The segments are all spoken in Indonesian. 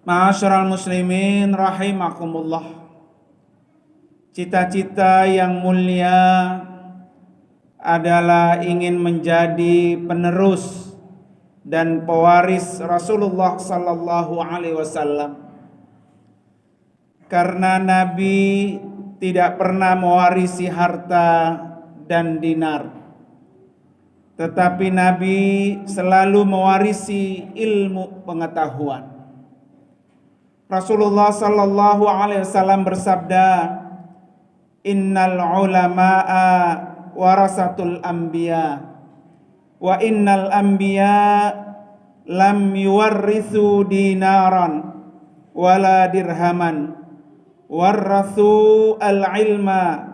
Ma'asyiral muslimin rahimakumullah. Cita-cita yang mulia adalah ingin menjadi penerus dan pewaris Rasulullah sallallahu alaihi wasallam. Karena Nabi tidak pernah mewarisi harta dan dinar, tetapi Nabi selalu mewarisi ilmu pengetahuan. Rasulullah sallallahu alaihi wasallam bersabda, "Innal ulama'a warasatul anbiya wa innal anbiya lam yuwarrithu dinaran wala dirhaman warrathu al-ilma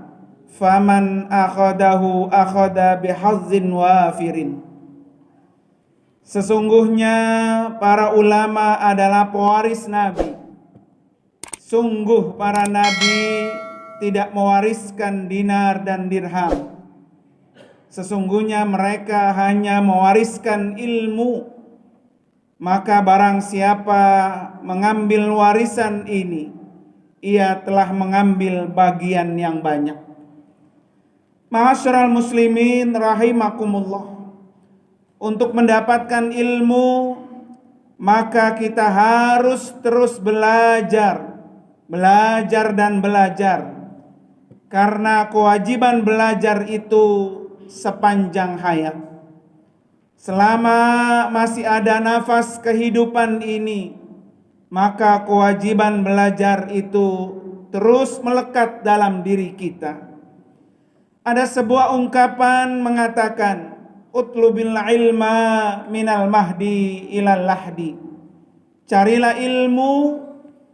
faman akhadahu akhada bihazzin wafirin." Sesungguhnya para ulama adalah pewaris Nabi. Sungguh para nabi tidak mewariskan dinar dan dirham. Sesungguhnya mereka hanya mewariskan ilmu. Maka barang siapa mengambil warisan ini, ia telah mengambil bagian yang banyak. Ma'asyiral muslimin rahimakumullah. Untuk mendapatkan ilmu, maka kita harus terus belajar dan belajar. Karena kewajiban belajar itu sepanjang hayat. Selama masih ada nafas kehidupan ini, maka kewajiban belajar itu terus melekat dalam diri kita. Ada sebuah ungkapan mengatakan, "Utlubil ilma minal mahdi ilal lahdi." Carilah ilmu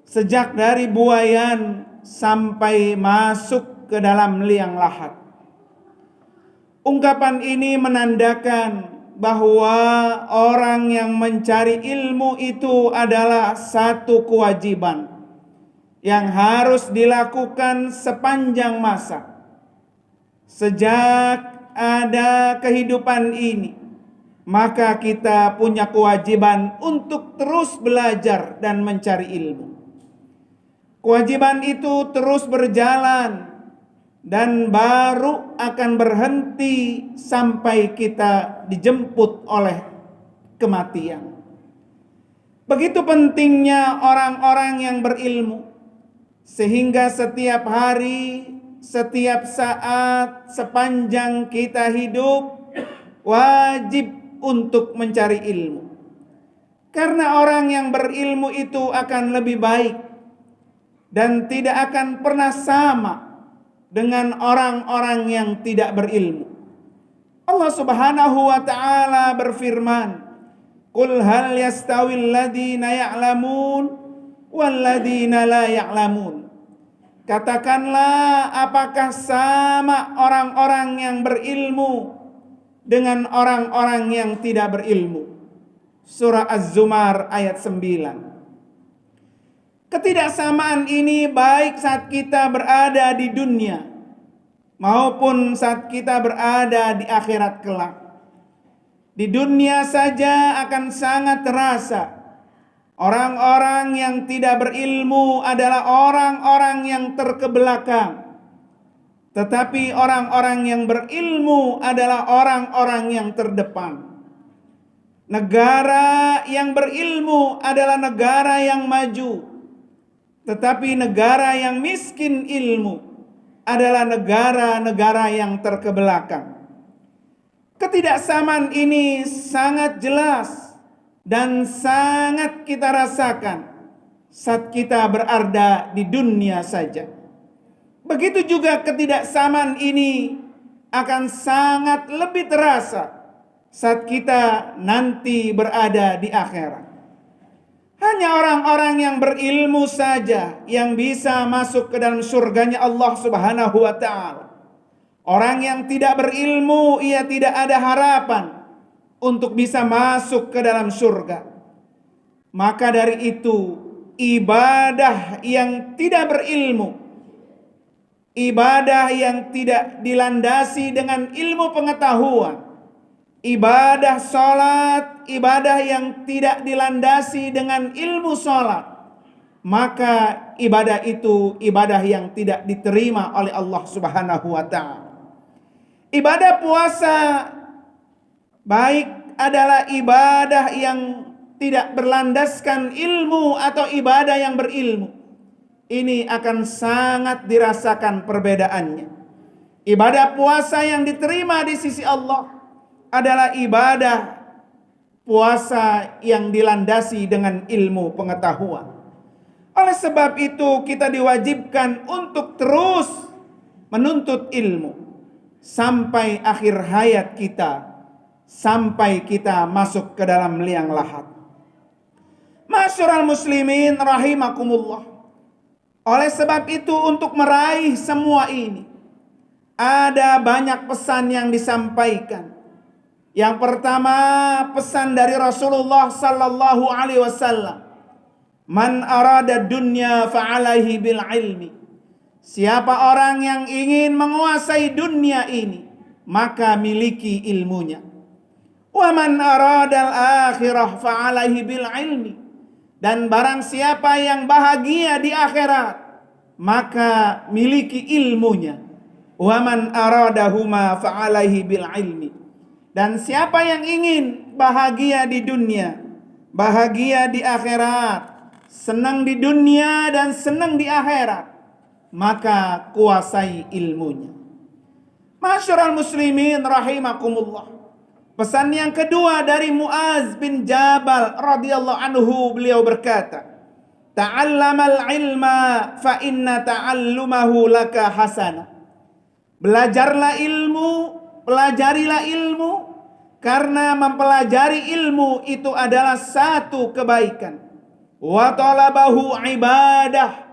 sejak dari buayan sampai masuk ke dalam liang lahat. Ungkapan ini menandakan bahwa orang yang mencari ilmu itu adalah satu kewajiban yang harus dilakukan sepanjang masa. Sejak ada kehidupan ini, maka kita punya kewajiban untuk terus belajar dan mencari ilmu. Kewajiban itu terus berjalan dan baru akan berhenti sampai kita dijemput oleh kematian. Begitu pentingnya orang-orang yang berilmu, sehingga setiap hari, setiap saat, sepanjang kita hidup, wajib untuk mencari ilmu. Karena orang yang berilmu itu akan lebih baik dan tidak akan pernah sama dengan orang-orang yang tidak berilmu. Allah Subhanahu wa taala berfirman, "Qul hal yastawil ladzina ya'lamun wal ladzina la ya'lamun." Katakanlah, apakah sama orang-orang yang berilmu dengan orang-orang yang tidak berilmu? Surah Az-Zumar ayat 9. Ketidaksamaan ini baik saat kita berada di dunia maupun saat kita berada di akhirat kelak. Di dunia saja akan sangat terasa. Orang-orang yang tidak berilmu adalah orang-orang yang terkebelakang. Tetapi orang-orang yang berilmu adalah orang-orang yang terdepan. Negara yang berilmu adalah negara yang maju. Tetapi negara yang miskin ilmu adalah negara-negara yang terkebelakang. Ketidaksamaan ini sangat jelas dan sangat kita rasakan saat kita berada di dunia saja. Begitu juga ketidaksamaan ini akan sangat lebih terasa saat kita nanti berada di akhirat. Hanya orang-orang yang berilmu saja yang bisa masuk ke dalam surganya Allah Subhanahu wa ta'ala. Orang yang tidak berilmu, ia tidak ada harapan untuk bisa masuk ke dalam surga. Maka dari itu, ibadah yang tidak berilmu, ibadah yang tidak dilandasi dengan ilmu pengetahuan, ibadah sholat, ibadah yang tidak dilandasi dengan ilmu sholat, maka ibadah itu ibadah yang tidak diterima oleh Allah Subhanahu wa taala. Ibadah puasa baik adalah ibadah yang tidak berlandaskan ilmu atau ibadah yang berilmu. Ini akan sangat dirasakan perbedaannya. Ibadah puasa yang diterima di sisi Allah adalah ibadah puasa yang dilandasi dengan ilmu pengetahuan. Oleh sebab itu kita diwajibkan untuk terus menuntut ilmu sampai akhir hayat kita, sampai kita masuk ke dalam liang lahat. Ma'asyiral muslimin rahimakumullah. Oleh sebab itu untuk meraih semua ini ada banyak pesan yang disampaikan. Yang pertama, pesan dari Rasulullah sallallahu alaihi wasallam. Man arada dunya fa'alaihi bil ilmi. Siapa orang yang ingin menguasai dunia ini, maka miliki ilmunya. Wa man arada al akhirah fa'alaihi bil ilmi. Dan barang siapa yang bahagia di akhirat, maka miliki ilmunya. Wa man aradahuma fa'alaihi bil ilmi. Dan siapa yang ingin bahagia di dunia, bahagia di akhirat, senang di dunia dan senang di akhirat, maka kuasai ilmunya. Ma'asyiral muslimin rahimakumullah. Pesan yang kedua dari Muaz bin Jabal radhiyallahu anhu, beliau berkata, ta'allamal ilma fa inna ta'allumahu laka hasanah. Belajarlah ilmu, pelajarilah ilmu, karena mempelajari ilmu itu adalah satu kebaikan. Wa talabahu ibadah,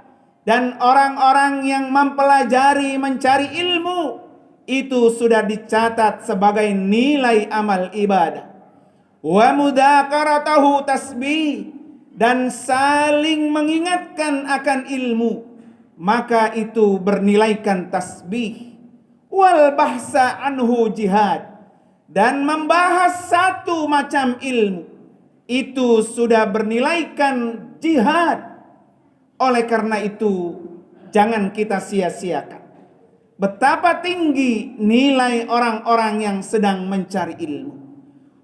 dan orang-orang yang mempelajari, mencari ilmu itu sudah dicatat sebagai nilai amal ibadah. Wa mudzakaratahu tasbih, dan saling mengingatkan akan ilmu, maka itu bernilaikan tasbih. Wal bahsa anhu jihad, dan membahas satu macam ilmu itu sudah bernilaikan jihad. Oleh karena itu jangan kita sia-siakan betapa tinggi nilai orang-orang yang sedang mencari ilmu.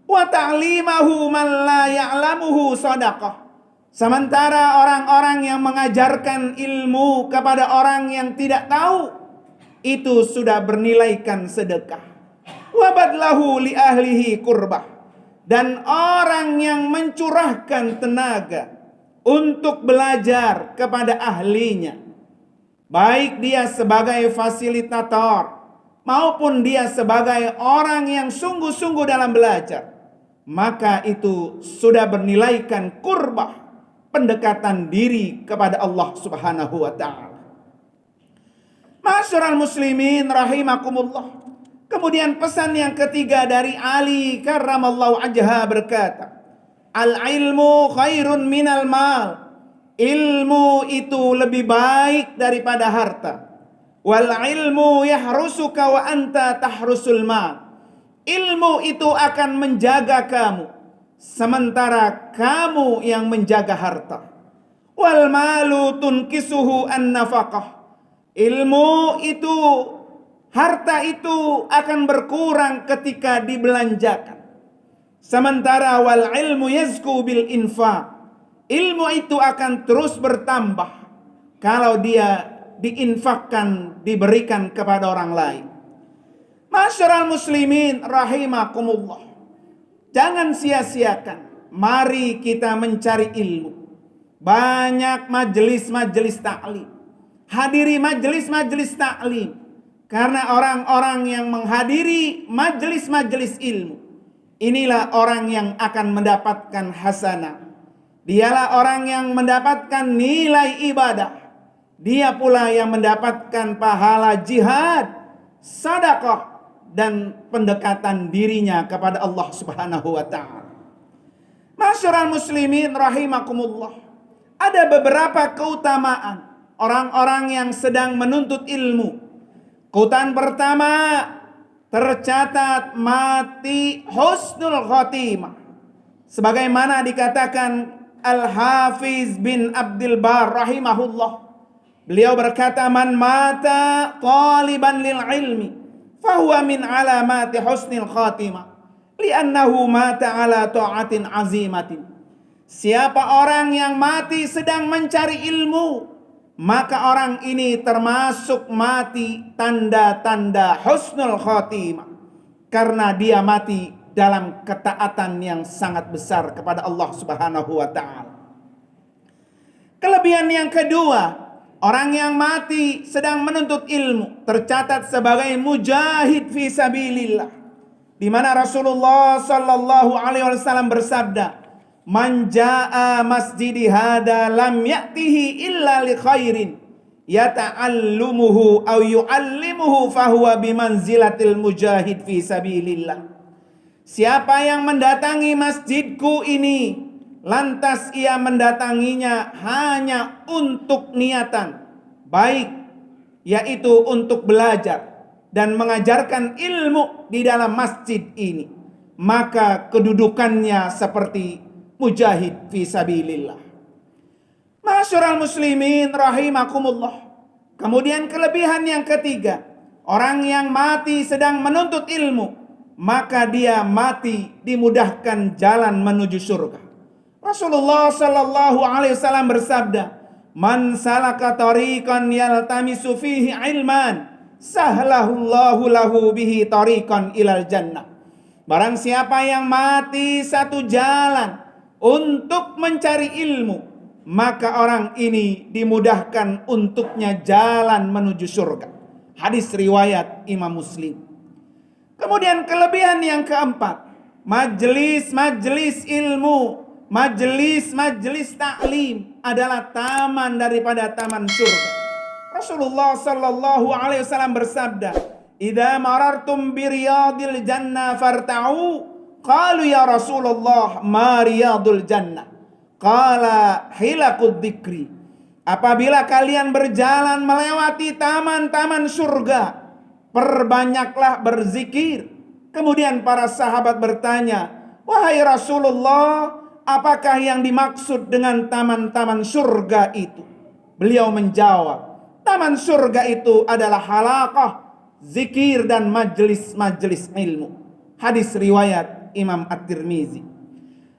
Wa ta'limahu man la ya'lamuhu shadaqah. Sementara orang-orang yang mengajarkan ilmu kepada orang yang tidak tahu, itu sudah bernilaikan sedekah. Wa badlahu li ahlihi kurbah, dan orang yang mencurahkan tenaga untuk belajar kepada ahlinya, baik dia sebagai fasilitator maupun dia sebagai orang yang sungguh-sungguh dalam belajar, maka itu sudah bernilaikan kurbah, pendekatan diri kepada Allah Subhanahu wa taala. Ma'asyiral muslimin rahimakumullah. Kemudian pesan yang ketiga dari Ali karramallahu wajha berkata, al-ilmu khairun minal mal. Ilmu itu lebih baik daripada harta. Wal ilmu yahrusuka wa anta tahrusul mal. Ilmu itu akan menjaga kamu, sementara kamu yang menjaga harta. Wal malu tunkisuhu an-nafaqah. Ilmu itu, harta itu akan berkurang ketika dibelanjakan. Sementara wal ilmu yazku bil infaq. Ilmu itu akan terus bertambah kalau dia diinfakkan, diberikan kepada orang lain. Ma'asyiral muslimin rahimakumullah. Jangan sia-siakan. Mari kita mencari ilmu. Banyak majelis-majelis taklim. Hadiri majelis-majelis taklim. Karena orang-orang yang menghadiri majelis-majelis ilmu, inilah orang yang akan mendapatkan hasanah. Dialah orang yang mendapatkan nilai ibadah. Dia pula yang mendapatkan pahala jihad, sedekah, dan pendekatan dirinya kepada Allah Subhanahu wa taala. Ma'asyiral muslimin rahimakumullah. Ada beberapa keutamaan orang-orang yang sedang menuntut ilmu. Keutamaan pertama, tercatat mati husnul khotimah. Sebagaimana dikatakan Al-Hafiz bin Abdul Bar rahimahullah. Beliau berkata, man mata taliban lil ilmi fahuwa min alamati husnil khatimah li'annahu mata ala ta'atin azimatin. Siapa orang yang mati sedang mencari ilmu, maka orang ini termasuk mati tanda-tanda husnul khatimah, karena dia mati dalam ketaatan yang sangat besar kepada Allah Subhanahu wa taala. Kelebihan yang kedua, orang yang mati sedang menuntut ilmu tercatat sebagai mujahid fi sabilillah, di mana Rasulullah sallallahu alaihi wasallam bersabda, "Man jaa masjidi hada lam ya'tihi illa li khairin yata'allumuhu aw yu'allimuhu fahuwa bimanzilatil mujahid fi sabilillah." Siapa yang mendatangi masjidku ini, lantas ia mendatanginya hanya untuk niatan baik, yaitu untuk belajar dan mengajarkan ilmu di dalam masjid ini, maka kedudukannya seperti mujahid fi sabilillah. Ma'asyiral muslimin rahimakumullah. Kemudian kelebihan yang ketiga, orang yang mati sedang menuntut ilmu, maka dia mati dimudahkan jalan menuju surga. Rasulullah sallallahu alaihi wasallam bersabda, "Man salaka tariqan yaltamisu fihi ilman, sahlahullahu lahu bihi tariqan ilal jannah." Barang siapa yang mati satu jalan untuk mencari ilmu, maka orang ini dimudahkan untuknya jalan menuju surga. Hadis riwayat Imam Muslim. Kemudian kelebihan yang keempat, majelis-majelis ilmu, majelis-majelis taklim adalah taman daripada taman surga. Rasulullah sallallahu alaihi wasallam bersabda, "Idza marartum bi riyadil jannah farta'u." Qalu ya Rasulullah, "Ma riyadul jannah?" Qala hilaqud dzikri. Apabila kalian berjalan melewati taman-taman surga, perbanyaklah berzikir. Kemudian para sahabat bertanya, "Wahai Rasulullah, apakah yang dimaksud dengan taman-taman surga itu?" Beliau menjawab, taman surga itu adalah halaqah, zikir dan majelis-majelis ilmu. Hadis riwayat Imam At-Tirmizi.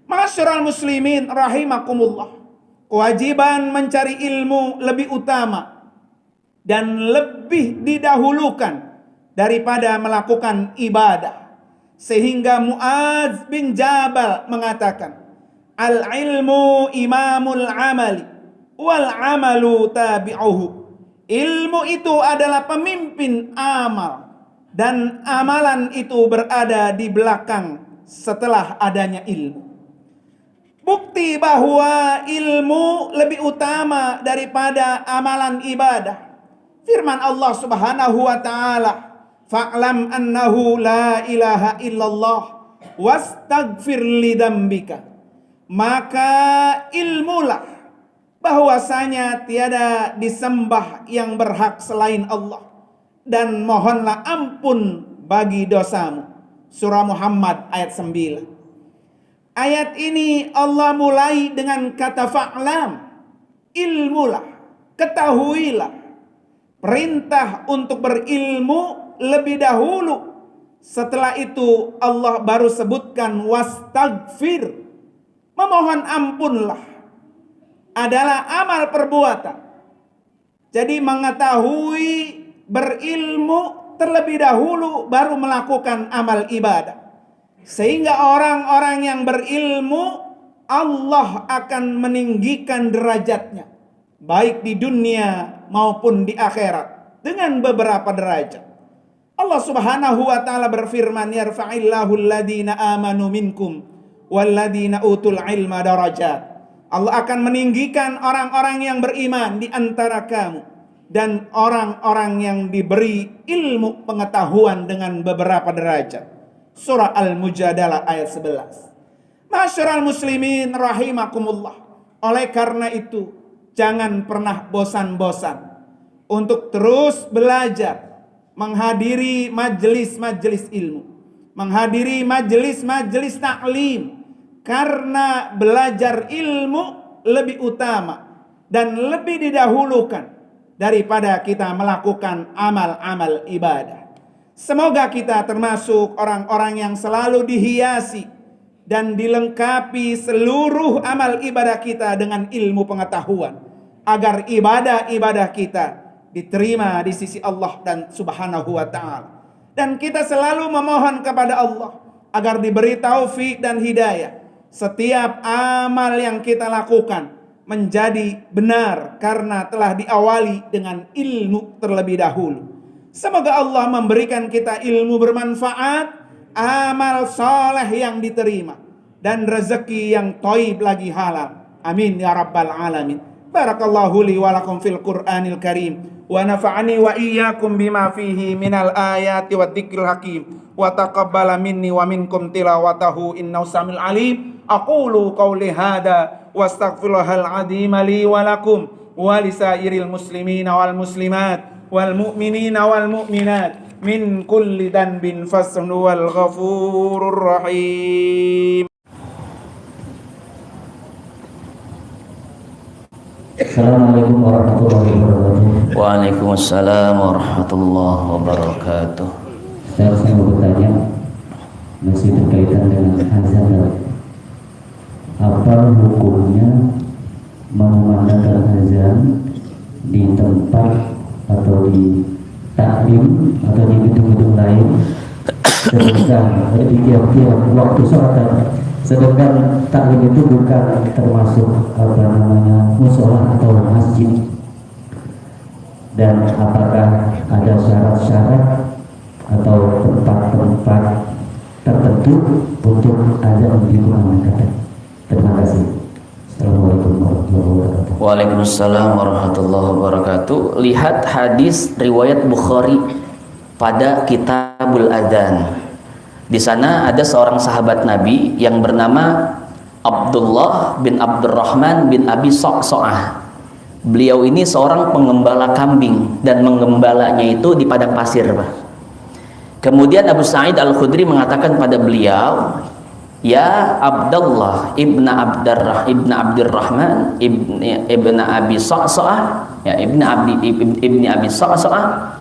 Ma'asyiral muslimin rahimakumullah. Kewajiban mencari ilmu lebih utama dan lebih didahulukan daripada melakukan ibadah. Sehingga Mu'adz bin Jabal mengatakan, "Al-ilmu imamul amali wal amalu tabi'uhu." Ilmu itu adalah pemimpin amal dan amalan itu berada di belakang setelah adanya ilmu. Bukti bahwa ilmu lebih utama daripada amalan ibadah, firman Allah Subhanahu wa taala, "Fa'lam annahu la ilaha illallah wastaghfir li dzambika." Maka ilmulah bahwasanya tiada disembah yang berhak selain Allah, dan mohonlah ampun bagi dosamu. Surah Muhammad ayat 9. Ayat ini Allah mulai dengan kata fa'lam, ilmulah, ketahuilah. Perintah untuk berilmu lebih dahulu. Setelah itu Allah baru sebutkan wastaghfir, memohon ampunlah, adalah amal perbuatan. Jadi mengetahui, berilmu terlebih dahulu baru melakukan amal ibadah. Sehingga orang-orang yang berilmu, Allah akan meninggikan derajatnya, baik di dunia maupun di akhirat, dengan beberapa derajat. Allah Subhanahu wa taala berfirman, "Yarfa'illahu alladhina amanu minkum walladhina utul ilma darajat." Allah akan meninggikan orang-orang yang beriman di antara kamu dan orang-orang yang diberi ilmu pengetahuan dengan beberapa derajat. Surah Al-Mujadalah ayat 11. Ma'asyiral muslimin rahimakumullah. Oleh karena itu, jangan pernah bosan-bosan untuk terus belajar, menghadiri majelis-majelis ilmu, menghadiri majelis-majelis taklim. karena belajar ilmu lebih utama dan lebih didahulukan daripada kita melakukan amal-amal ibadah. Semoga kita termasuk orang-orang yang selalu dihiasi dan dilengkapi seluruh amal ibadah kita dengan ilmu pengetahuan, agar ibadah-ibadah kita diterima di sisi Allah dan Subhanahu wa ta'ala. Dan kita selalu memohon kepada Allah agar diberi taufik dan hidayah. Setiap amal yang kita lakukan menjadi benar karena telah diawali dengan ilmu terlebih dahulu. Semoga Allah memberikan kita ilmu bermanfaat, amal soleh yang diterima, dan rezeki yang thayyib lagi halal. Amin ya rabbal alamin. Barakallahu li wa lakum fil Qur'anil Karim wa nafa'ani wa iyyakum bima fihi minal ayati wa dzikril hakim wa taqabbala minni wa minkum tilawatahu innahu samil alim. Aqulu qawli hadza wa astaghfirullahal azim li wa lakum wa lisairil muslimina wal muslimat wal mu'minina wal mu'minat min kulli dhanbin fasnu wal ghafurur rahim. Assalamualaikum warahmatullahi wabarakatuh. Waalaikumsalam warahmatullahi wabarakatuh. Saya mau bertanya, masih berkaitan dengan azan. Apa hukumnya mengumandangkan azan di tempat atau di taklim atau di gedung-gedung lain, sedangkan di tiap-tiap waktu sholat, sedangkan taklim itu bukan termasuk musola atau masjid? Dan apakah ada syarat-syarat atau tempat-tempat tertentu untuk azan dikumandangkan? Terima kasih. Assalamualaikum warahmatullahi wabarakatuh. Waalaikumsalam warahmatullahi wabarakatuh. Lihat hadis riwayat Bukhari pada Kitabul Adzan. Di sana ada seorang sahabat Nabi yang bernama Abdullah bin Abdurrahman bin Abi Sa'sa'ah. Beliau ini seorang pengembala kambing dan menggembalanya itu di padang pasir, Pak. Kemudian Abu Sa'id Al-Khudri mengatakan pada beliau, "Ya Abdullah ibn Abdurrahman ibn Abi Sa'sa'ah, ya ibni Abi Sa'sa'ah,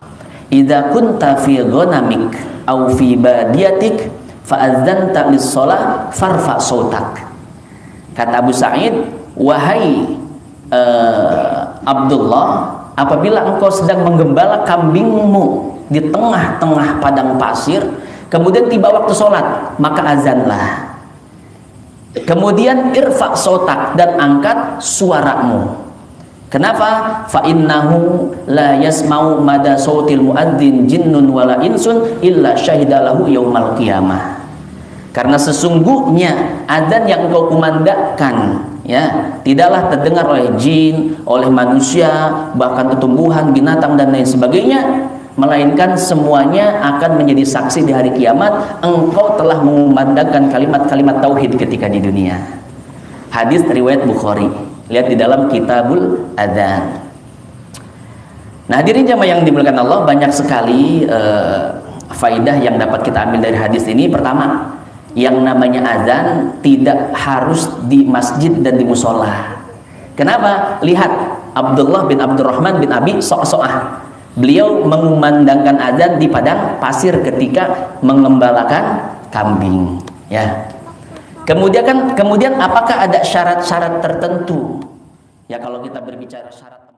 idza kunta fi ghanamik aw fi badiyatik fa adzanta lis-shalah farfa sautak." Kata Abu Sa'id, "Wahai Abdullah, apabila engkau sedang menggembala kambingmu di tengah-tengah padang pasir, kemudian tiba waktu sholat, maka azanlah. Kemudian irfa sautak, dan angkat suaramu. Kenapa? Fa innahu la yasma'u mada sautil muadzin jinnun wala insun illa syahidalahu yaumal qiyamah." Karena sesungguhnya adzan yang engkau kumandangkan, ya, tidaklah terdengar oleh jin, oleh manusia, bahkan tumbuhan, binatang dan lain sebagainya, melainkan semuanya akan menjadi saksi di hari kiamat engkau telah mengumandangkan kalimat-kalimat tauhid ketika di dunia. Hadis riwayat Bukhari. Lihat di dalam Kitabul Adzan. Nah, hadirin jamaah yang dimuliakan Allah, banyak sekali faidah yang dapat kita ambil dari hadis ini. Pertama, yang namanya azan tidak harus di masjid dan di musola. Kenapa? Lihat Abdullah bin Abdurrahman bin Abi Sa'sa'ah. Beliau mengumandangkan azan di padang pasir ketika mengembalakan kambing, ya. Kemudian apakah ada syarat-syarat tertentu? Ya, kalau kita berbicara syarat